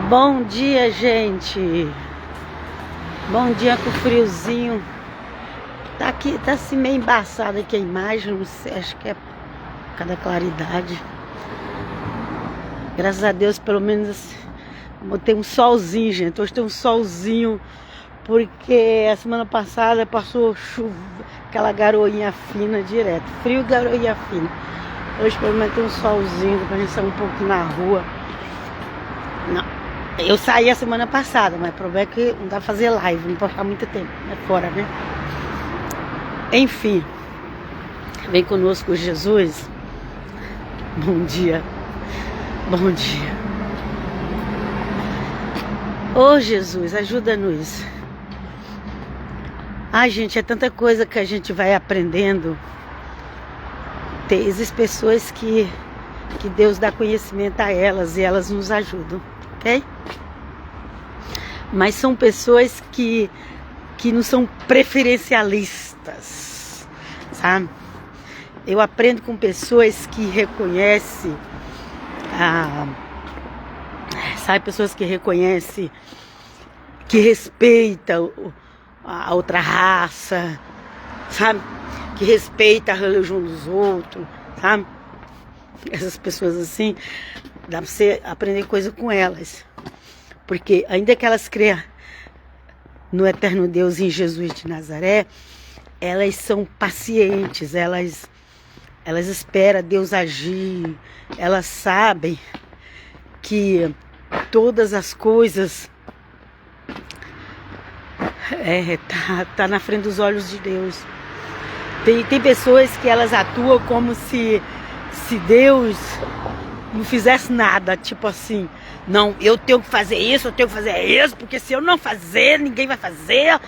Bom dia, gente. Bom dia com friozinho. Tá aqui, tá assim meio embaçada aqui a imagem, não sei, acho que é por causa da claridade. Graças a Deus, pelo menos tem um solzinho, gente. Hoje tem um solzinho, porque a semana passada passou chuva, aquela garoinha fina direto. Frio e garoinha fina. Hoje pelo menos tem um solzinho pra gente sair um pouco na rua. Não. Eu saí a semana passada, mas o problema é que não dá pra fazer live, não pode ficar muito tempo, né? Fora, né? Enfim, vem conosco Jesus. Bom dia, bom dia. Ô Jesus, ajuda-nos. Ai, gente, é tanta coisa que a gente vai aprendendo. Tem essas pessoas que Deus dá conhecimento a elas e elas nos ajudam, ok? Mas são pessoas que não são preferencialistas, sabe? Eu aprendo com pessoas que reconhecem, sabe? Pessoas que reconhecem, que respeitam a outra raça, sabe? Que respeitam a religião dos outros, sabe? Essas pessoas assim, dá pra você aprender coisa com elas. Porque ainda que elas creiam no eterno Deus, em Jesus de Nazaré, elas são pacientes, elas esperam Deus agir, elas sabem que todas as coisas tá na frente dos olhos de Deus. Tem pessoas que elas atuam como se Deus não fizesse nada, tipo assim, não, eu tenho que fazer isso, eu tenho que fazer isso, porque se eu não fazer, ninguém vai fazer.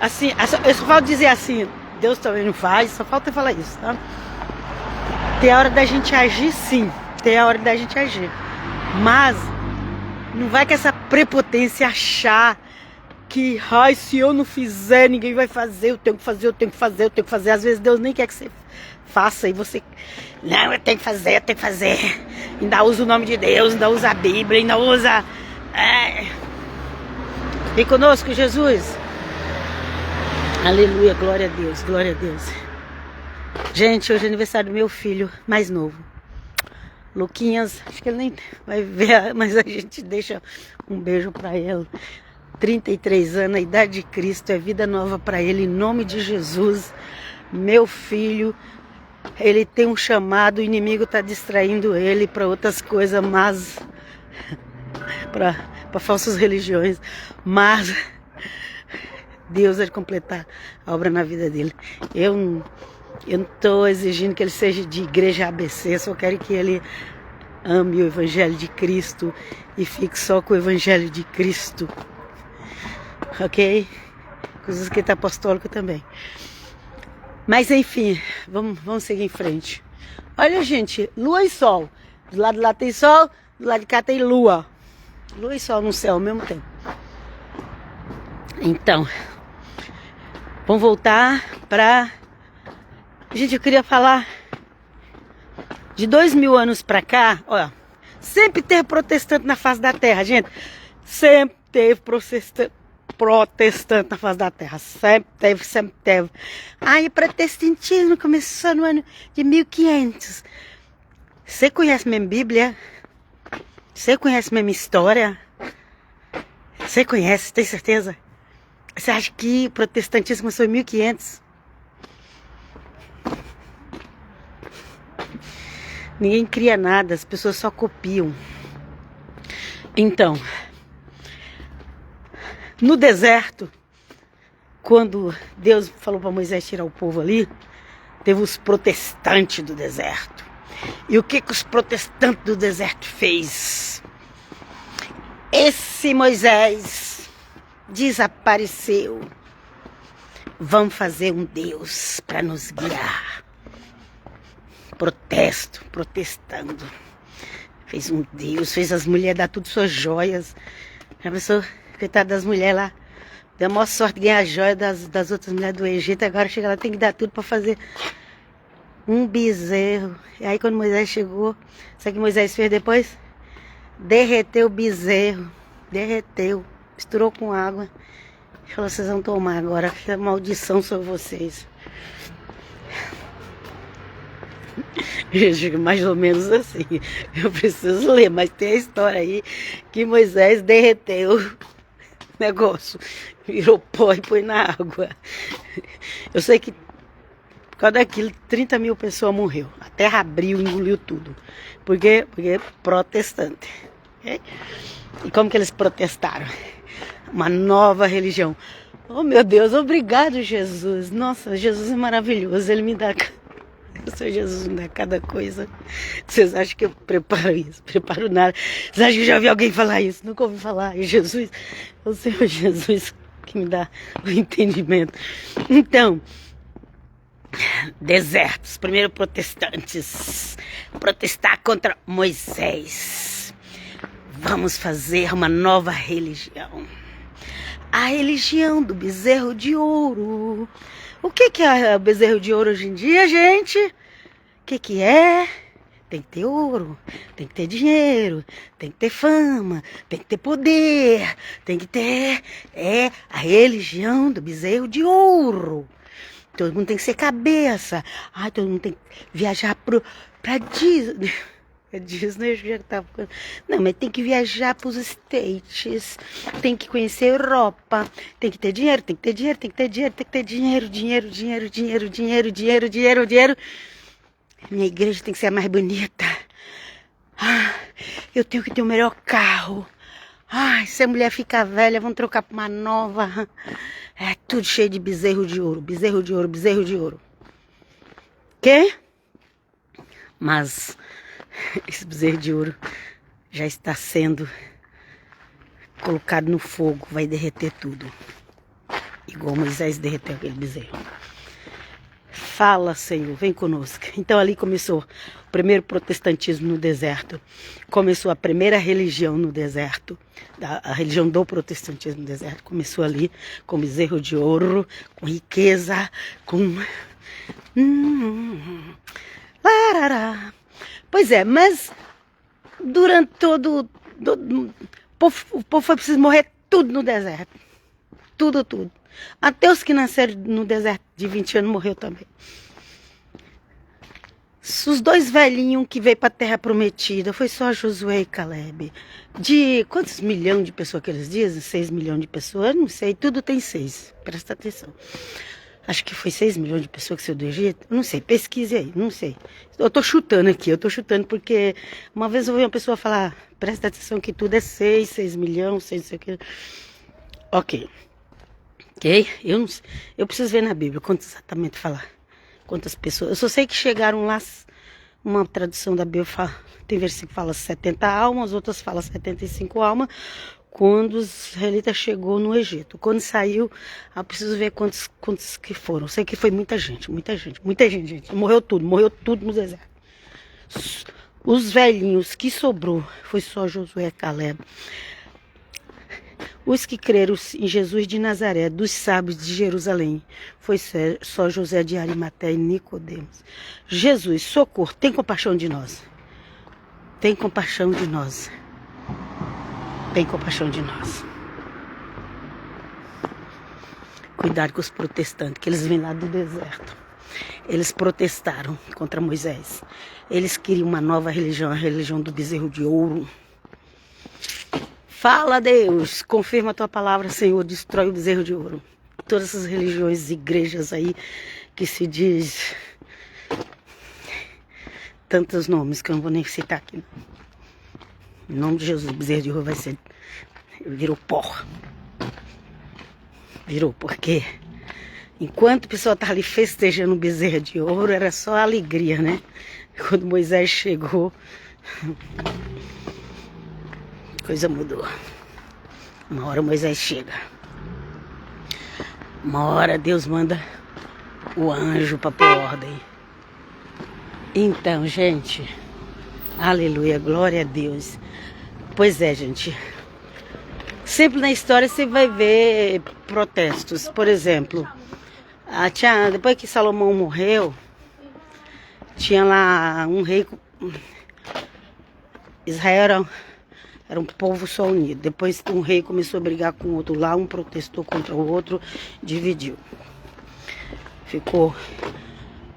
Assim, eu só falta dizer assim, Deus também não faz, só falta falar isso, tá? Tem a hora da gente agir, sim, tem a hora da gente agir, mas não vai com essa prepotência achar que, ai, se eu não fizer, ninguém vai fazer, eu tenho que fazer, eu tenho que fazer, eu tenho que fazer. Às vezes Deus nem quer que você faça e você, não, eu tenho que fazer, eu tenho que fazer. Ainda usa o nome de Deus, ainda usa a Bíblia, ainda usa... Vem conosco, Jesus. Aleluia, glória a Deus, glória a Deus. Gente, hoje é aniversário do meu filho mais novo, Luquinhas. Acho que ele nem vai ver, mas a gente deixa um beijo pra ele. 33 anos, a idade de Cristo, é vida nova para ele, em nome de Jesus. Meu filho, ele tem um chamado, o inimigo está distraindo ele para outras coisas, mas para falsas religiões, mas Deus vai completar a obra na vida dele. Eu não estou exigindo que ele seja de igreja ABC, só quero que ele ame o Evangelho de Cristo e fique só com o Evangelho de Cristo. Ok? Coisas que tá apostólico também. Mas enfim, vamos seguir em frente. Olha, gente, lua e sol. Do lado de lá tem sol, do lado de cá tem lua. Lua e sol no céu ao mesmo tempo. Então, vamos voltar pra... Gente, eu queria falar de 2000 anos pra cá, ó. Sempre teve protestante na face da terra, gente. Sempre teve protestante na face da terra, sempre teve. Aí o protestantismo começou no ano de 1500. Você conhece mesmo Bíblia? Você conhece mesmo história? Você conhece, tem certeza? Você acha que o protestantismo começou em 1500? Ninguém cria nada, as pessoas só copiam. Então, no deserto, quando Deus falou para Moisés tirar o povo ali, teve os protestantes do deserto. E o que os protestantes do deserto fez? Esse Moisés desapareceu. Vamos fazer um Deus para nos guiar. Protestando. Fez um Deus, fez as mulheres dar tudo suas joias. Já pensou? Coitada das mulheres lá, deu a maior sorte de ganhar a joia das outras mulheres do Egito. Agora chega lá, tem que dar tudo para fazer um bezerro. E aí quando Moisés chegou, sabe o que Moisés fez depois? Derreteu o bezerro. derreteu, misturou com água. Falou, vocês vão tomar agora, que a maldição sobre vocês. Gente, mais ou menos assim. Eu preciso ler, mas tem a história aí que Moisés derreteu o negócio, virou pó e põe na água. Eu sei que por causa daquilo, 30 mil pessoas morreu. A terra abriu e engoliu tudo. Por quê? Porque é protestante. Okay? E como que eles protestaram? Uma nova religião. Oh, meu Deus, obrigado, Jesus. Nossa, Jesus é maravilhoso. Ele me dá... O Senhor Jesus me dá cada coisa. Vocês acham que eu preparo isso? Preparo nada. Vocês acham que eu já ouvi alguém falar isso? Nunca ouvi falar. E Jesus, o Senhor Jesus que me dá o entendimento. Então, desertos. Primeiro protestantes. Protestar contra Moisés. Vamos fazer uma nova religião. A religião do bezerro de ouro. O que é o bezerro de ouro hoje em dia, gente? O que é? Tem que ter ouro, tem que ter dinheiro, tem que ter fama, tem que ter poder, tem que ter... É a religião do bezerro de ouro. Todo mundo tem que ser cabeça. Ai, todo mundo tem que viajar pra Disney. Disney já tá... Não, mas tem que viajar para os States, tem que conhecer a Europa, tem que ter dinheiro, tem que ter dinheiro, tem que ter dinheiro, tem que ter dinheiro, dinheiro, dinheiro, dinheiro, dinheiro, dinheiro, dinheiro, dinheiro. Minha igreja tem que ser a mais bonita. Ah, eu tenho que ter o melhor carro. Ai, se a mulher ficar velha, vão trocar para uma nova. É tudo cheio de bezerro de ouro, bezerro de ouro, bezerro de ouro. Quê? Mas esse bezerro de ouro já está sendo colocado no fogo, vai derreter tudo. Igual Moisés derreteu aquele bezerro. Fala, Senhor, vem conosco. Então ali começou o primeiro protestantismo no deserto. Começou a primeira religião no deserto. A religião do protestantismo no deserto. Começou ali com bezerro de ouro, com riqueza, com... Larará. Pois é, mas durante todo... O povo foi preciso morrer tudo no deserto. Tudo, tudo. Até os que nasceram no deserto de 20 anos morreu também. Os dois velhinhos que veio para a terra prometida foi só Josué e Caleb. De quantos milhões de pessoas que eles dizem? 6 milhões de pessoas? Não sei, tudo tem 6. Presta atenção. Acho que foi 6 milhões de pessoas que saiu do Egito. Não sei, pesquise aí, não sei. Eu tô chutando aqui, porque uma vez eu ouvi uma pessoa falar, presta atenção que tudo é 6 milhões, 6 não sei o que. Ok. Ok? Eu preciso ver na Bíblia quanto exatamente falar. Quantas pessoas. Eu só sei que chegaram lá, uma tradução da Bíblia fala, tem versículo que fala 70 almas, outras falam 75 almas. Quando os israelitas chegou no Egito. Quando saiu, eu preciso ver quantos que foram. Eu sei que foi muita gente, gente. Morreu tudo no deserto. Os velhinhos que sobrou, foi só Josué e Caleb. Os que creram em Jesus de Nazaré, dos sábios de Jerusalém, foi só José de Arimateia e Nicodemos. Jesus, socorro, tem compaixão de nós. Tem compaixão de nós. Tem compaixão de nós. Cuidado com os protestantes, que eles vêm lá do deserto. Eles protestaram contra Moisés. Eles queriam uma nova religião, a religião do bezerro de ouro. Fala, Deus, confirma a tua palavra, Senhor, destrói o bezerro de ouro. Todas essas religiões, igrejas aí, que se diz tantos nomes que eu não vou nem citar aqui. Em nome de Jesus, o bezerro de ouro vai ser... Virou pó. Virou, porque enquanto o pessoal estava ali festejando o bezerro de ouro, era só alegria, né? Quando Moisés chegou, a coisa mudou. Uma hora Moisés chega. Uma hora Deus manda o anjo para pôr ordem. Então, gente, aleluia, glória a Deus. Pois é, gente. Sempre na história você vai ver protestos. Por exemplo, depois que Salomão morreu, tinha lá um rei. Israel Era um povo só unido. Depois um rei começou a brigar com o outro lá, um protestou contra o outro, dividiu. Ficou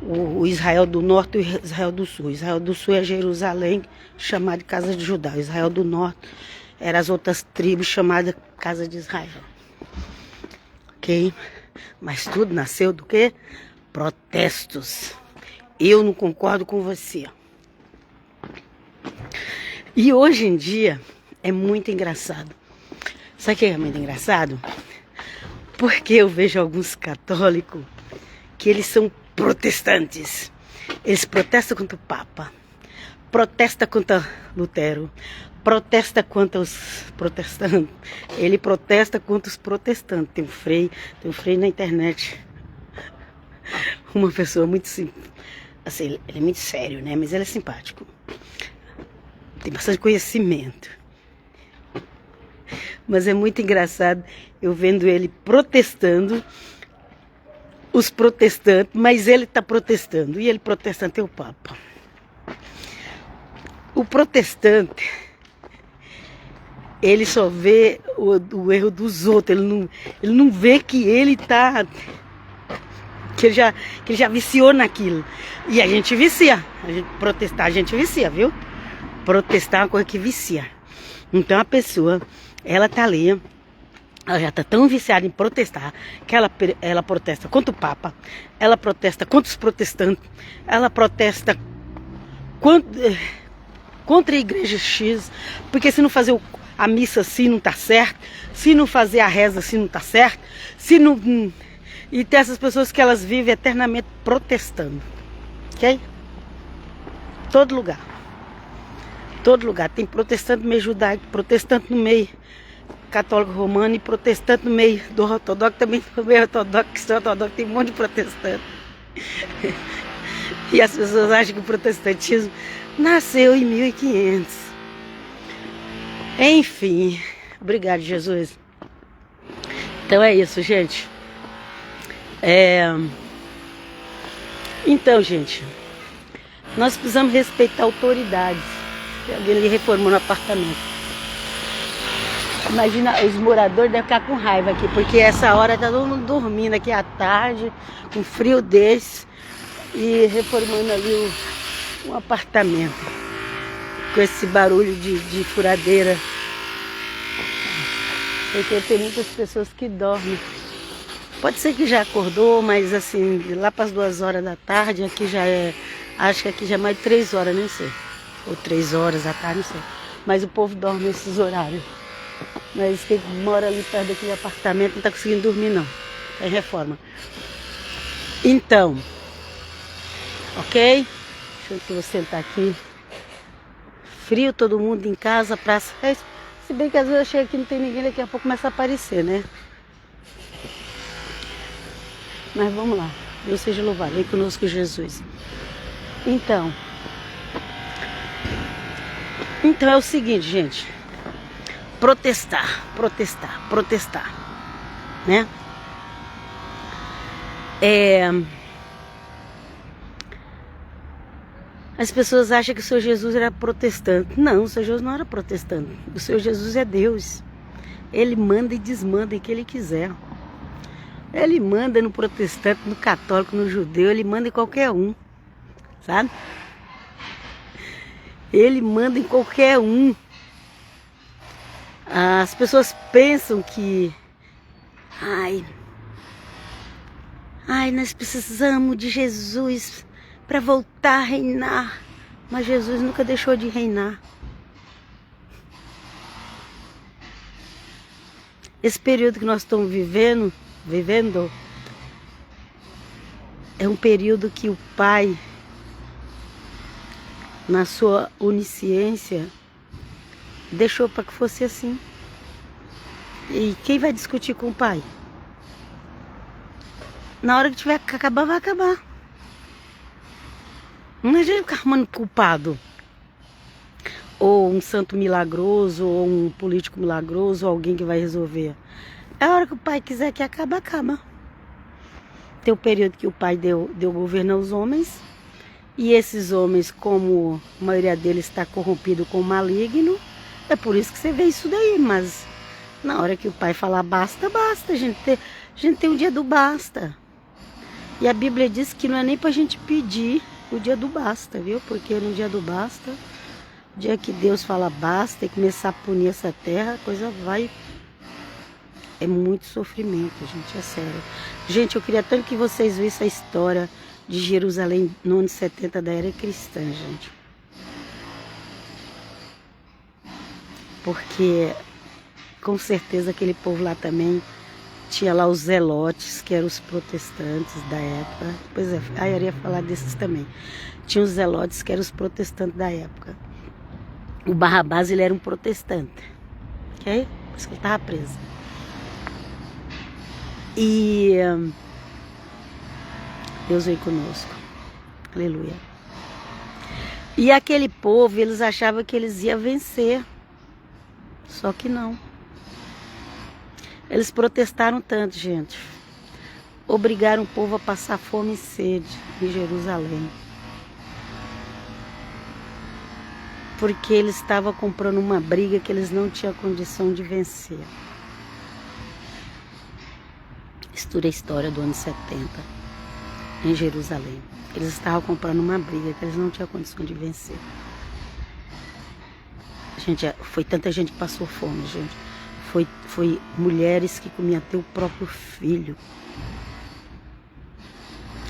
o Israel do Norte e o Israel do Sul. O Israel do Sul é Jerusalém, chamada de Casa de Judá. O Israel do Norte eram as outras tribos chamadas Casa de Israel. Ok? Mas tudo nasceu do quê? Protestos. Eu não concordo com você. E hoje em dia é muito engraçado. Sabe o que é muito engraçado? Porque eu vejo alguns católicos que eles são protestantes. Eles protestam contra o Papa, protestam contra Lutero, protestam contra os protestantes. Ele protesta contra os protestantes. Tem um freio na internet. Uma pessoa muito simples. Assim, ele é muito sério, né? Mas ele é simpático. Tem bastante conhecimento. Mas é muito engraçado eu vendo ele protestando, os protestantes, mas ele está protestando. E ele protestante é o Papa. O protestante, ele só vê o erro dos outros. Ele não vê que ele está... Que ele já viciou naquilo. E a gente vicia. Protestar a gente vicia, viu? Protestar é uma coisa que vicia. Então a pessoa, ela tá ali, ela já tá tão viciada em protestar, que ela protesta contra o Papa, ela protesta contra os protestantes, ela protesta contra a igreja X, porque se não fazer a missa assim não tá certo, se não fazer a reza assim não tá certo, se não... E tem essas pessoas que elas vivem eternamente protestando, ok? Todo lugar. Todo lugar. Tem protestante no meio judaico, protestante no meio católico romano e protestante no meio do ortodoxo, também no meio ortodoxo tem um monte de protestante. E as pessoas acham que o protestantismo nasceu em 1500. Enfim, obrigado, Jesus. Então é isso, gente. Então, gente, nós precisamos respeitar autoridades. Alguém ali reformou no apartamento. Imagina, os moradores devem ficar com raiva aqui, porque essa hora tá todo mundo dormindo aqui à tarde, com frio desse, e reformando ali um apartamento, com esse barulho de furadeira. Porque tem muitas pessoas que dormem. Pode ser que já acordou, mas assim, lá para as 2 horas da tarde, aqui já é, acho que aqui já é mais de 3 horas, nem sei. Ou 3 horas da tarde, não sei. Mas o povo dorme nesses horários. Mas quem mora ali perto daquele apartamento não está conseguindo dormir, não. É reforma. Então, ok? Deixa eu sentar aqui. Frio, todo mundo em casa, praça. Se bem que às vezes eu chego aqui e não tem ninguém, daqui a pouco começa a aparecer, né? Mas vamos lá. Deus seja louvado. Vem conosco, Jesus. Então é o seguinte, gente. Protestar, né? As pessoas acham que o Senhor Jesus era protestante. Não, o Senhor Jesus não era protestante. O Senhor Jesus é Deus. Ele manda e desmanda em que Ele quiser. Ele manda no protestante, no católico, no judeu, Ele manda em qualquer um, sabe? Ele manda em qualquer um. As pessoas pensam que... Ai, nós precisamos de Jesus para voltar a reinar. Mas Jesus nunca deixou de reinar. Esse período que nós estamos vivendo é um período que o Pai, na sua onisciência, deixou para que fosse assim. E quem vai discutir com o Pai? Na hora que tiver que acabar, vai acabar. Não é gente ficar arrumando culpado. Ou um santo milagroso, ou um político milagroso, ou alguém que vai resolver. É a hora que o Pai quiser que acabe, acaba. Tem o período que o Pai deu governo aos homens. E esses homens, como a maioria deles está corrompido com o maligno, É por isso que você vê isso daí, mas na hora que o pai falar basta, basta. A gente tem o dia do basta. E a Bíblia diz que não é nem pra gente pedir o dia do basta, viu? Porque no dia do basta, o dia que Deus fala basta e começar a punir essa terra, a coisa vai... É muito sofrimento, gente, é sério. Gente, eu queria tanto que vocês vissem a história de Jerusalém no ano 70 da era cristã, gente. Porque, com certeza, aquele povo lá também tinha lá os zelotes, que eram os protestantes da época. Pois é, aí eu ia falar desses também. Tinha os zelotes, que eram os protestantes da época. O Barrabás, ele era um protestante, ok? Por isso que ele estava preso. E Deus veio conosco. Aleluia. E aquele povo, eles achavam que eles iam vencer. Só que não. Eles protestaram tanto, gente. Obrigaram o povo a passar fome e sede em Jerusalém. Porque eles estavam comprando uma briga que eles não tinham condição de vencer. Estuda a história do ano 70 em Jerusalém. Eles estavam comprando uma briga que eles não tinham condição de vencer. Gente, foi tanta gente que passou fome, gente. Foi mulheres que comiam até o próprio filho.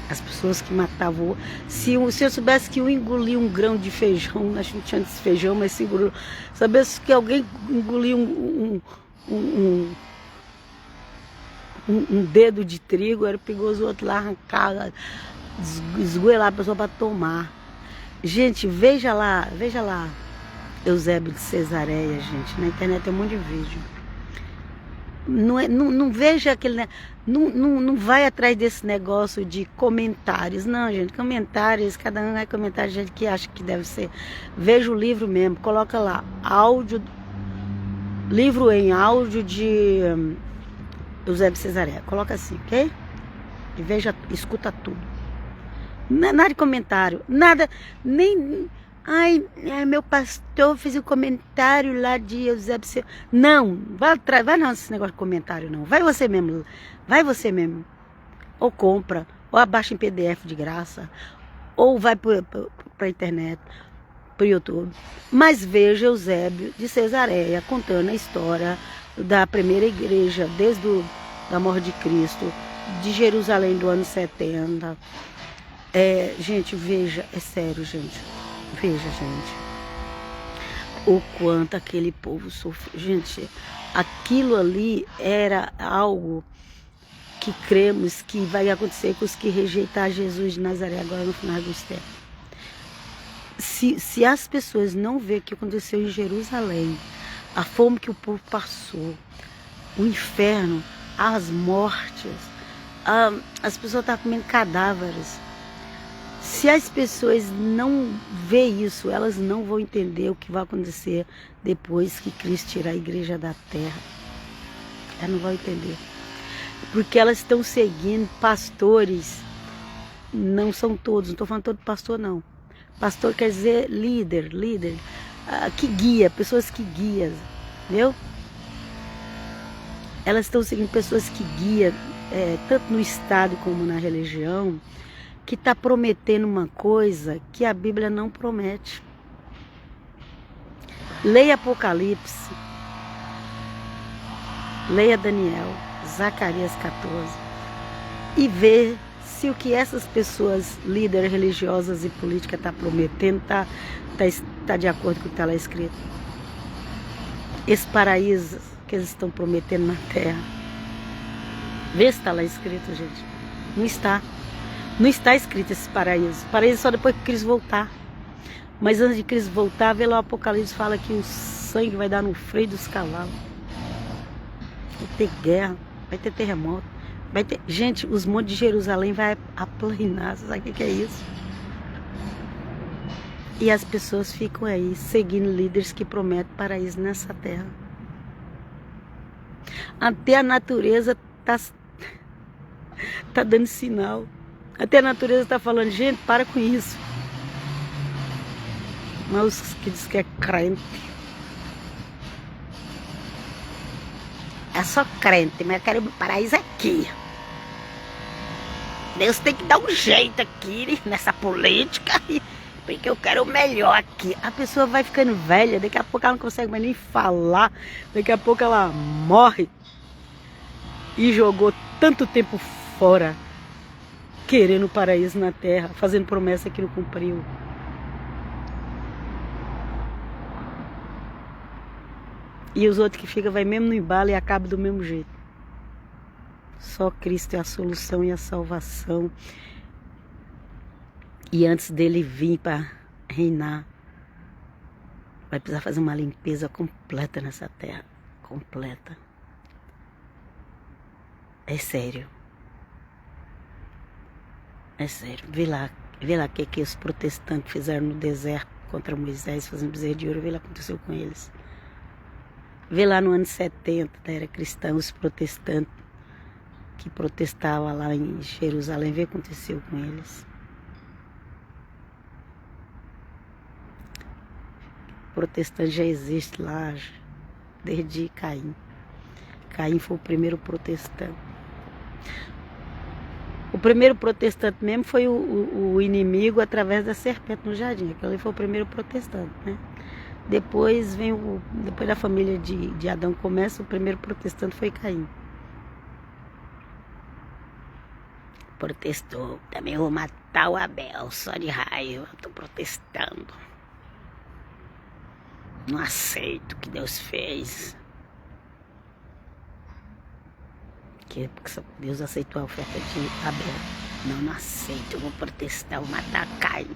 As pessoas que matavam. Se eu soubesse que eu engoli um grão de feijão, acho que não tinha desse feijão, mas se engoliu. Sabesse que alguém engoliu um dedo de trigo, era perigoso o outro lá arrancar, esgoelar a pessoa para tomar. Gente, veja lá, Eusébio de Cesareia, gente. Na internet tem um monte de vídeo. Não veja aquele... Não vai atrás desse negócio de comentários. Não, gente, comentários, cada um vai comentar do jeito que acha que deve ser. Veja o livro mesmo, coloca lá, áudio, livro em áudio de Eusébio de Cesareia. Coloca assim, ok? E veja, escuta tudo. Nada de comentário, nada, nem... Ai, meu pastor fez um comentário lá de Eusébio. Não, vai não esse negócio de comentário, não. Vai você mesmo. Ou compra, ou abaixa em PDF de graça, ou vai para a internet, para o YouTube. Mas veja Eusébio de Cesareia contando a história da primeira igreja, desde a morte de Cristo, de Jerusalém do ano 70. Gente, veja, é sério, gente. Veja, gente, o quanto aquele povo sofreu. Gente, aquilo ali era algo que cremos que vai acontecer com os que rejeitar Jesus de Nazaré agora no final dos tempos. Se as pessoas não verem o que aconteceu em Jerusalém, a fome que o povo passou, o inferno, as mortes, as pessoas estavam comendo cadáveres. Se as pessoas não verem isso, elas não vão entender o que vai acontecer depois que Cristo tirar a igreja da terra. Elas não vão entender. Porque elas estão seguindo pastores, não são todos, não estou falando todo pastor não. Pastor quer dizer líder, que guia, pessoas que guiam, entendeu? Elas estão seguindo pessoas que guiam, tanto no Estado como na religião, que está prometendo uma coisa que a Bíblia não promete. Leia Apocalipse, leia Daniel, Zacarias 14 e vê se o que essas pessoas, líderes religiosas e políticas, estão prometendo tá de acordo com o que está lá escrito. Esse paraíso que eles estão prometendo na terra, vê se está lá escrito, gente. Não está. Não está escrito esse paraíso. Paraíso só depois que Cristo voltar. Mas antes de Cristo voltar, vê lá o Apocalipse, fala que o sangue vai dar no freio dos cavalos. Vai ter guerra, vai ter terremoto, vai ter... Gente, os montes de Jerusalém vai aplanar. Você sabe o que é isso? E as pessoas ficam aí seguindo líderes que prometem paraíso nessa terra. Até a natureza tá dando sinal. Até a natureza está falando, gente, para com isso. Mas os que diz que é crente, Eu sou crente, mas eu quero o paraíso aqui. Deus tem que dar um jeito aqui nessa política, porque eu quero o melhor aqui. A pessoa vai ficando velha, daqui a pouco ela não consegue mais nem falar, daqui a pouco ela morre e jogou tanto tempo fora, querendo o paraíso na terra, fazendo promessa que não cumpriu. E os outros que ficam, vai mesmo no embalo e acaba do mesmo jeito. Só Cristo é a solução e a salvação. E antes dele vir para reinar, vai precisar fazer uma limpeza completa nessa terra. Completa. É sério. É sério. Vê lá o que os protestantes fizeram no deserto contra Moisés, fazendo bezerro de ouro. Vê lá o que aconteceu com eles. Vê lá no ano 70, da era cristã, os protestantes que protestavam lá em Jerusalém. Vê o que aconteceu com eles. O protestante já existe lá desde Caim. Caim foi o primeiro protestante. O primeiro protestante mesmo foi o inimigo através da serpente no jardim. Aquele foi o primeiro protestante, né? Depois depois da família de Adão começa, o primeiro protestante foi Caim. Protestou. Também vou matar o Abel, só de raiva. Estou protestando. Não aceito o que Deus fez. Porque Deus aceitou a oferta de Abel. Não aceito, eu vou protestar, vou matar Caim.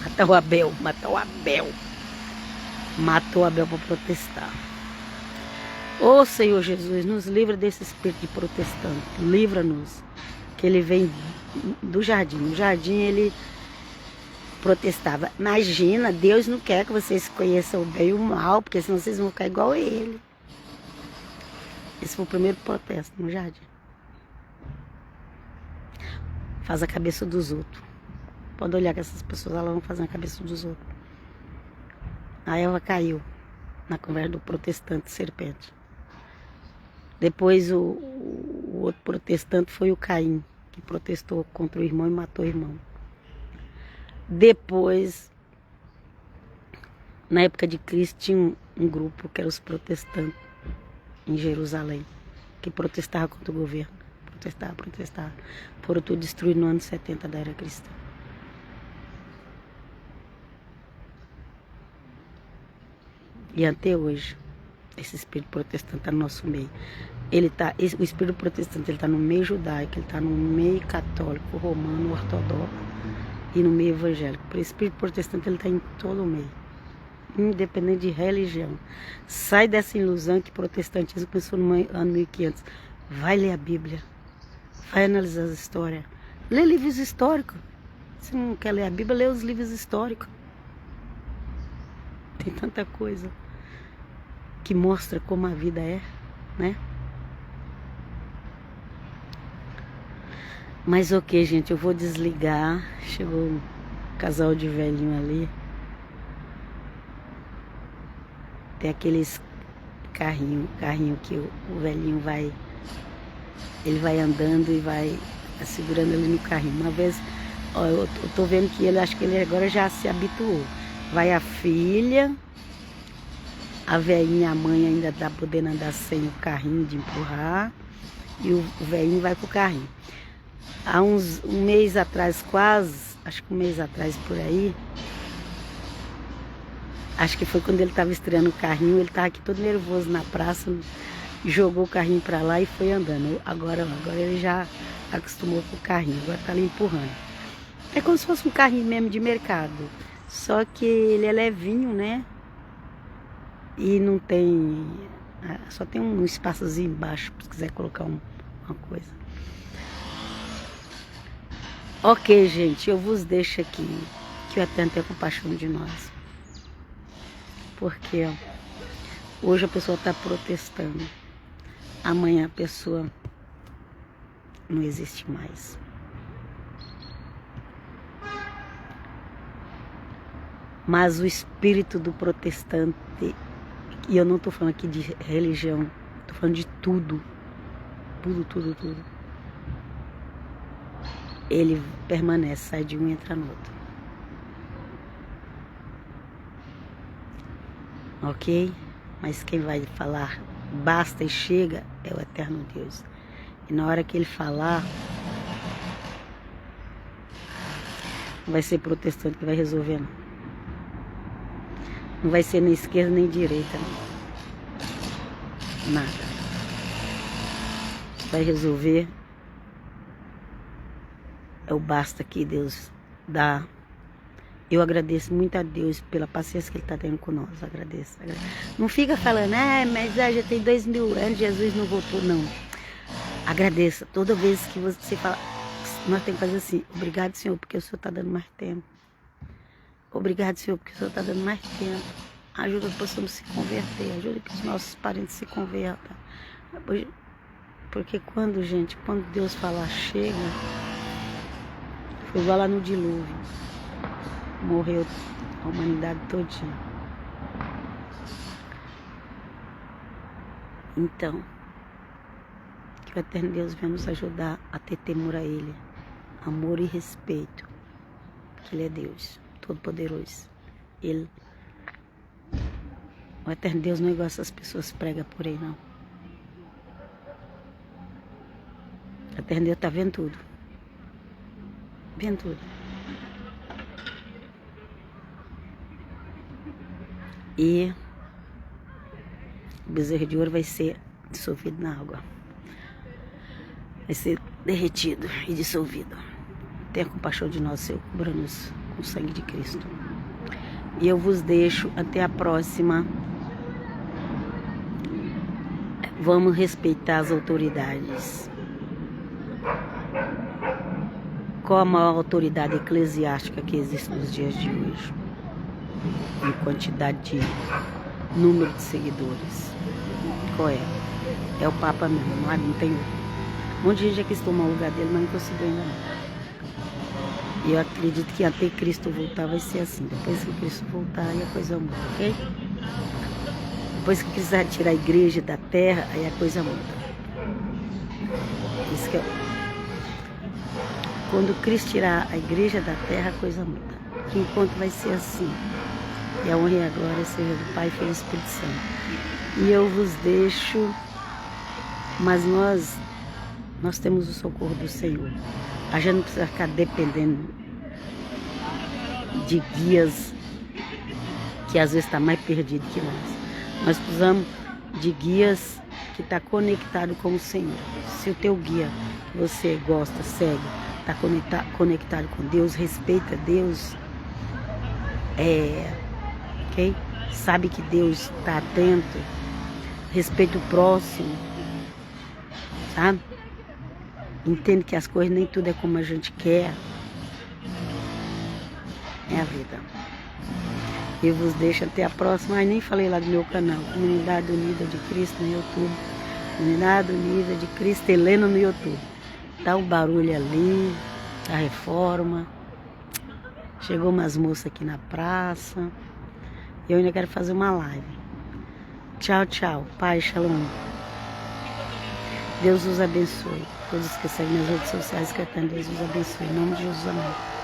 Matar o Abel, matar o Abel. Matou Abel para protestar. Ô Senhor Jesus, nos livra desse espírito de protestante. Livra-nos. Que ele vem do jardim. No jardim ele protestava. Imagina, Deus não quer que vocês conheçam o bem e o mal, porque senão vocês vão ficar igual a ele. Esse foi o primeiro protesto no jardim. Faz a cabeça dos outros. Pode olhar que essas pessoas elas vão fazer a cabeça dos outros. A Eva caiu na conversa do protestante serpente. Depois o outro protestante foi o Caim, que protestou contra o irmão e matou o irmão. Depois, na época de Cristo, tinha um grupo que eram os protestantes em Jerusalém, que protestava contra o governo. Protestava. Foram tudo destruídos no ano 70 da era cristã. E até hoje, esse espírito protestante está no nosso meio. O espírito protestante está no meio judaico, ele está no meio católico, romano, ortodoxo e no meio evangélico. O espírito protestante está em todo o meio, independente de religião. Sai dessa ilusão que o protestantismo começou no ano 1500. Vai ler a Bíblia, vai analisar as histórias, lê livros históricos. Se não quer ler a Bíblia, lê os livros históricos. Tem tanta coisa que mostra como a vida é, né? Mas ok, gente, eu vou desligar. Chegou um casal de velhinho ali. Tem aqueles carrinho que o velhinho vai... Ele vai andando e vai segurando ali no carrinho. Uma vez, ó, eu tô vendo que ele, acho que ele agora já se habituou. Vai a filha... A velhinha, a mãe ainda tá podendo andar sem o carrinho de empurrar. E o velhinho vai pro carrinho. Há um mês atrás, acho que um mês atrás por aí. Acho que foi quando ele estava estreando o carrinho. Ele estava aqui todo nervoso na praça. Jogou o carrinho para lá e foi andando. Agora ele já acostumou com o carrinho. Agora tá ali empurrando. É como se fosse um carrinho mesmo de mercado. Só que ele é levinho, né? E não tem... Só tem um espaçozinho embaixo, se quiser colocar uma coisa. Ok, gente, eu vos deixo aqui, que o Eterno tenha compaixão de nós. Porque hoje a pessoa está protestando. Amanhã a pessoa não existe mais. Mas o espírito do protestante... E eu não estou falando aqui de religião Tô falando de tudo. Tudo. Ele permanece, sai de um e entra no outro. Ok? Mas quem vai falar basta e chega é o eterno Deus. E na hora que ele falar, não vai ser protestante que vai resolver, não. Não vai ser nem esquerda nem direita, não. Nada. Vai resolver é o basta que Deus dá. Eu agradeço muito a Deus pela paciência que Ele está tendo com nós. Agradeço. Não fica falando, mas já tem 2000 anos, Jesus não voltou, não. Agradeça. Toda vez que você fala, nós temos que fazer assim, obrigado, Senhor, porque o Senhor está dando mais tempo. Obrigado, Senhor, porque o Senhor está dando mais tempo. Ajuda que possamos se converter, ajuda que os nossos parentes se convertam. Porque quando Deus falar chega, foi igual lá no dilúvio. Morreu a humanidade todinha. Então, que o eterno Deus venha nos ajudar a ter temor a Ele, amor e respeito, que Ele é Deus, Todo-Poderoso. O eterno Deus não é igual essas pessoas pregam por aí, não. O eterno Deus está vendo tudo. Vendo tudo. E o bezerro de ouro vai ser dissolvido na água. Vai ser derretido e dissolvido. Tenha compaixão de nós, Senhor, cubra-nos com o sangue de Cristo. E eu vos deixo até a próxima. Vamos respeitar as autoridades. Qual a maior autoridade eclesiástica que existe nos dias de hoje? Em quantidade de número de seguidores. Qual é? É o Papa mesmo, não tem outro. Um monte de gente já quis tomar o lugar dele, mas não conseguiu ainda não. E eu acredito que até Cristo voltar vai ser assim. Depois que Cristo voltar, aí a coisa muda, ok? Depois que quiser tirar a igreja da terra, aí a coisa muda. Isso que quando Cristo tirar a igreja da terra, a coisa muda. Que enquanto vai ser assim. E a honra e a glória seja do Pai, Filho e Espírito Santo. E eu vos deixo, mas nós temos o socorro do Senhor. A gente não precisa ficar dependendo de guias que às vezes está mais perdido que nós. Nós precisamos de guias que estão conectados com o Senhor. Se o teu guia que você gosta, segue, está conectado com Deus, respeita Deus, ok? Sabe que Deus está atento, respeita o próximo, sabe? Entende que as coisas nem tudo é como a gente quer. É a vida. Eu vos deixo até a próxima. Nem falei lá do meu canal, Comunidade Unida de Cristo no YouTube. Comunidade Unida de Cristo Helena no YouTube. Tá um barulho ali, a reforma. Chegou umas moças aqui na praça. Eu ainda quero fazer uma live. Tchau, tchau. Pai, shalom. Deus os abençoe. Todos que seguem nas redes sociais, que Deus os abençoe. Em nome de Jesus, amém.